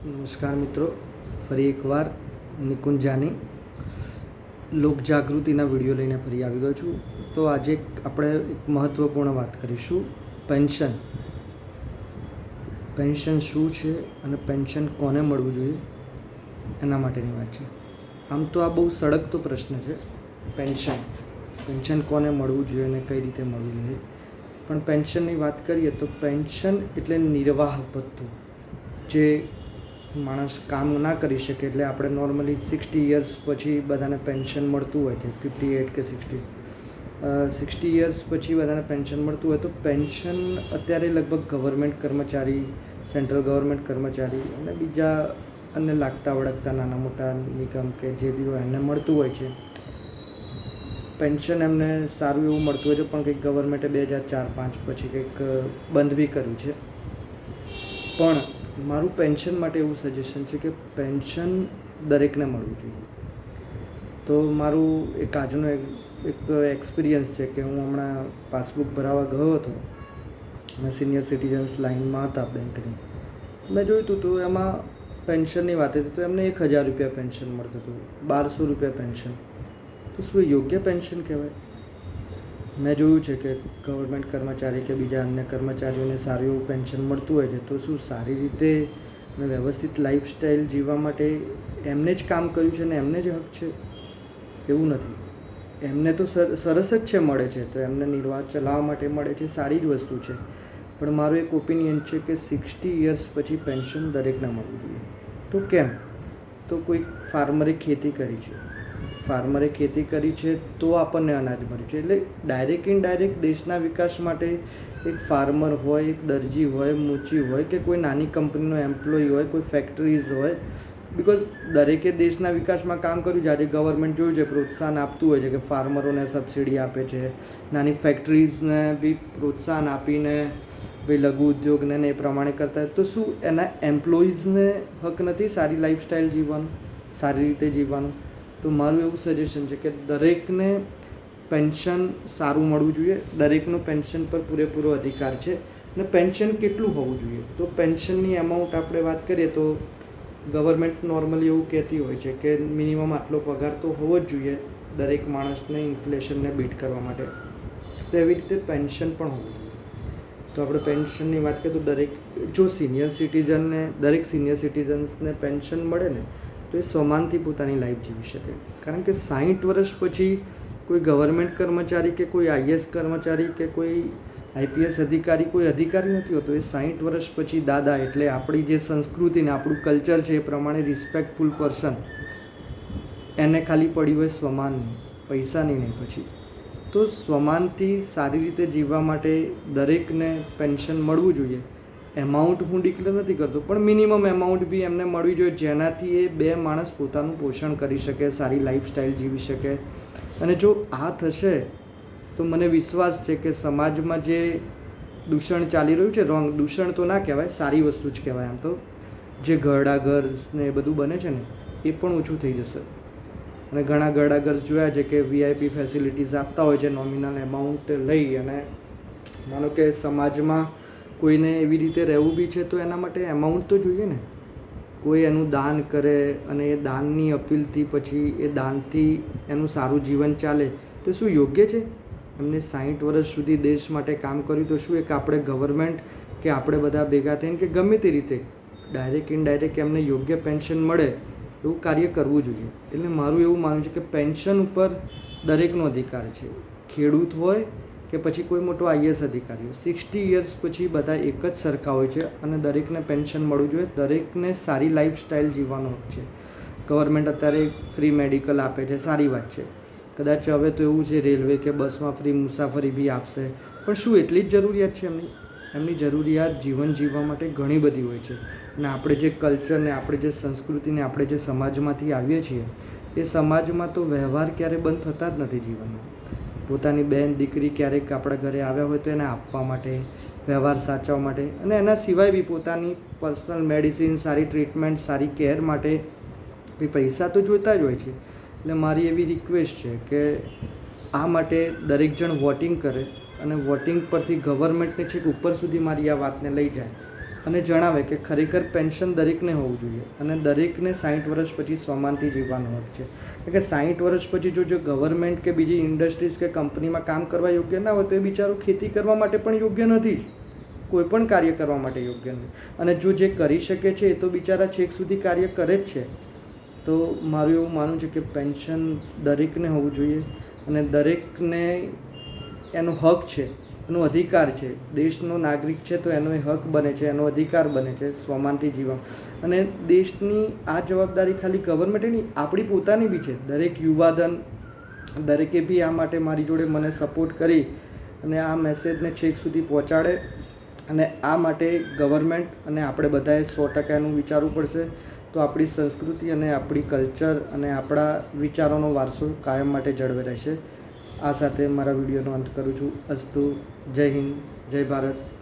નમસ્કાર મિત્રો, ફરી એકવાર નિકુંજ જાની લોકજાગૃતિના વિડીયો લઈને ફરી આવી ગયો છું. તો આજે આપણે એક મહત્ત્વપૂર્ણ વાત કરીશું, પેન્શન શું છે અને પેન્શન કોને મળવું જોઈએ એના માટેની વાત છે. આમ તો આ બહુ સળગતો પ્રશ્ન છે. પેન્શન કોને મળવું જોઈએ અને કઈ રીતે મળવું જોઈએ. પણ પેન્શનની વાત કરીએ તો પેન્શન એટલે નિર્વાહ ભથ્થું. જે માણસ કામ ના કરી શકે, એટલે આપણે નોર્મલી 60 યર્સ પછી બધાને પેન્શન મળતું હોય છે, 58 કે 60 યર્સ પછી બધાને પેન્શન મળતું હોય. તો પેન્શન અત્યારે લગભગ ગવર્મેન્ટ કર્મચારી, સેન્ટ્રલ ગવર્મેન્ટ કર્મચારી અને બીજા અન્ય લાગતા વળગતા નાના મોટા નિગમ કે જે બી હોય એમને મળતું હોય છે. પેન્શન એમને સારું એવું મળતું હોય છે, પણ કંઈક ગવર્મેન્ટે 2004-05 પછી કંઈક બંધ બી કર્યું છે. પણ મારું પેન્શન માટે એવું સજેશન છે કે પેન્શન દરેકને મળવું જોઈએ. તો મારું એક આજનો એક એક્સપિરિયન્સ છે કે હું હમણાં પાસબુક ભરાવવા ગયો હતો અને સિનિયર સિટીઝન્સ લાઇનમાં હતા બેંકની. મેં જોયું હતું તો એમાં પેન્શનની વાત હતી તો એમને 1000 રૂપિયા પેન્શન મળતું હતું, 1200 રૂપિયા પેન્શન. તો શું એ યોગ્ય પેન્શન કહેવાય? મેં જોયું છે કે ગવર્મેન્ટ કર્મચારી કે બીજા અન્ય કર્મચારીઓને સારું એવું પેન્શન મળતું હોય છે. તો શું સારી રીતે અને વ્યવસ્થિત લાઈફસ્ટાઈલ જીવવા માટે એમને જ કામ કર્યું છે ને એમને જ હક છે? એવું નથી. એમને તો સરસ જ છે, મળે છે તો એમને નિર્વાહ ચલાવવા માટે મળે છે, સારી જ વસ્તુ છે. પણ મારો એક ઓપિનિયન છે કે 60 યર્સ પછી પેન્શન દરેકને મળવું જોઈએ. તો કેમ? તો કોઈ ફાર્મરે ખેતી કરી છે તો આપણને અનાજ મળ્યું છે. એટલે ડાયરેક્ટ ઇનડાયરેક્ટ દેશના વિકાસ માટે એક ફાર્મર હોય, એક દરજી હોય, મૂચી હોય કે કોઈ નાની કંપનીનો એમ્પ્લોય હોય, કોઈ ફેક્ટરીઝ હોય, બિકોઝ દરેકે દેશના વિકાસમાં કામ કર્યું છે. આજે ગવર્મેન્ટ જોયું છે પ્રોત્સાહન આપતું હોય છે કે ફાર્મરોને સબસિડી આપે છે, નાની ફેક્ટરીઝને બી પ્રોત્સાહન આપીને ભાઈ લઘુ ઉદ્યોગને એ પ્રમાણે કરતા હોય. તો શું એના એમ્પ્લોઈઝને હક નથી સારી લાઈફસ્ટાઈલ જીવવાનું, સારી રીતે જીવવાનું? તો મારું એવું સજેશન છે કે દરેકને પેન્શન સારું મળવું જોઈએ. દરેકનો પેન્શન પર પૂરેપૂરો અધિકાર છે. અને પેન્શન કેટલું હોવું જોઈએ? તો પેન્શનની અમાઉન્ટ આપણે વાત કરીએ તો ગવર્મેન્ટ નોર્મલી એવું કહેતી હોય છે કે મિનિમમ આટલો પગાર તો હોવો જ જોઈએ દરેક માણસને ઇન્ફ્લેશનને બીટ કરવા માટે. તો એવી રીતે પેન્શન પણ હોવું જોઈએ. તો આપણે પેન્શનની વાત કરીએ તો દરેક સિનિયર સિટીઝન્સને પેન્શન મળે ને તો એ સમાનથી પોતાની લાઈફ જીવી શકે. કારણ કે 60 વર્ષ પછી કોઈ ગવર્મેન્ટ કર્મચારી કે કોઈ આઈએએસ કર્મચારી કે કોઈ આઈપીએસ અધિકારી કોઈ અધિકારી નથી હોતો. એ 60 વર્ષ પછી દાદા, એટલે આપણી જે સંસ્કૃતિને આપણું કલ્ચર છે એ પ્રમાણે રિસ્પેક્ટફુલ પર્સન, એને ખાલી પડી હોય સ્વમાનની, પૈસાની નહીં પછી. તો સ્વમાનથી સારી રીતે જીવવા માટે દરેકને પેન્શન મળવું જોઈએ. એમાઉન્ટ હું ડિક્લેર નથી કરતો, પણ મિનિમમ એમાઉન્ટ બી એમને મળવી જોઈએ જેનાથી એ બે માણસ પોતાનું પોષણ કરી શકે, સારી લાઈફસ્ટાઈલ જીવી શકે. અને જો આ થશે તો મને વિશ્વાસ છે કે સમાજમાં જે દૂષણ ચાલી રહ્યું છે, દૂષણ તો ના કહેવાય, સારી વસ્તુ જ કહેવાય આમ તો, જે ઘરડા ઘર્સ ને એ બધું બને છે ને એ પણ ઓછું થઈ જશે. અને ઘણા ઘરડા ઘર્સ જોયા છે કે વીઆઈપી ફેસિલિટીઝ આપતા હોય છે નોમિનલ એમાઉન્ટ લઈ. અને માનો કે સમાજમાં કોઈને એવી રીતે રહેવું બી છે તો એના માટે એમાઉન્ટ તો જોઈએ ને. કોઈ એનું દાન કરે અને એ દાનની અપીલથી પછી એ દાનથી એનું સારું જીવન ચાલે તો શું યોગ્ય છે? એમને 60 વર્ષ સુધી દેશ માટે કામ કર્યું તો શું એક આપણે ગવર્મેન્ટ કે આપણે બધા ભેગા થઈને કે ગમે તે રીતે ડાયરેક્ટ ઇનડાયરેક્ટ એમને યોગ્ય પેન્શન મળે એવું કાર્ય કરવું જોઈએ. એટલે મારું એવું માનવું છે કે પેન્શન ઉપર દરેકનો અધિકાર છે. ખેડૂત હોય કે પછી કોઈ મોટો આઈએએસ અધિકારી હોય, 60 યર્સ પછી બધા એક જ સરખા હોય છે અને દરેકને પેન્શન મળવું જોઈએ. દરેકને સારી લાઈફસ્ટાઈલ જીવવાનો હક છે. ગવર્મેન્ટ અત્યારે ફ્રી મેડિકલ આપે છે, સારી વાત છે. કદાચ હવે તો એવું છે રેલવે કે બસમાં ફ્રી મુસાફરી બી આપશે. પણ શું એટલી જ જરૂરિયાત છે એમની જરૂરિયાત જીવન જીવવા માટે ઘણી બધી હોય છે. અને આપણે જે કલ્ચરને, આપણે જે સંસ્કૃતિને, આપણે જે સમાજમાંથી આવીએ છીએ એ સમાજમાં તો વ્યવહાર ક્યારે બંધ થતા જ નથી જીવનમાં. પોતાની બહેન દીકરી ક્યારેક આપણા ઘરે આવ્યા હોય તો એને આપવા માટે, વ્યવહાર સાચવવા માટે, અને એના સિવાય બી પોતાની પર્સનલ મેડિસિન, સારી ટ્રીટમેન્ટ, સારી કેર માટે પૈસા તો જોઈતા જ હોય છે. એટલે મારી એવી રિક્વેસ્ટ છે કે આ માટે દરેક જણ વોટિંગ કરે અને વોટિંગ પરથી ગવર્મેન્ટને છેક ઉપર સુધી મારી આ વાતને લઈ જાય અને જણાવે કે ખરેખર પેન્શન દરેકને હોવું જોઈએ અને દરેકને 60 વર્ષ પછી સ્વમાનથી જીવવાનો હક છે. એટલે કે 60 વર્ષ પછી જો ગવર્મેન્ટ કે બીજી ઇન્ડસ્ટ્રીઝ કે કંપનીમાં કામ કરવા યોગ્ય ના હોય તો એ બિચારો ખેતી કરવા માટે પણ યોગ્ય નથી, કોઈ પણ કાર્ય કરવા માટે યોગ્ય નથી. અને જો જે કરી શકે છે એ તો બિચારા છેક સુધી કાર્ય કરે જ છે. તો મારું એવું માનવું છે કે પેન્શન દરેકને હોવું જોઈએ અને દરેકને એનો હક છે, એનો અધિકાર છે. દેશનો નાગરિક છે તો એનો એ હક બને છે, એનો અધિકાર બને છે સ્વમાનથી જીવવા. અને દેશની આ જવાબદારી ખાલી ગવર્મેન્ટની, આપણી પોતાની બી છે. દરેક યુવાધન દરેકે બી આ માટે મારી જોડે મને સપોર્ટ કરી અને આ મેસેજને છેક સુધી પહોંચાડે. અને આ માટે ગવર્મેન્ટ અને આપણે બધાએ 100% એનું વિચારવું પડશે. તો આપણી સંસ્કૃતિ અને આપણી કલ્ચર અને આપણા વિચારોનો વારસો કાયમ માટે જળવાઈ રહેશે. આ સાથે મારા વિડીયોનો અંત કરું છું. અસ્તુ. જય હિન્દ, જય ભારત.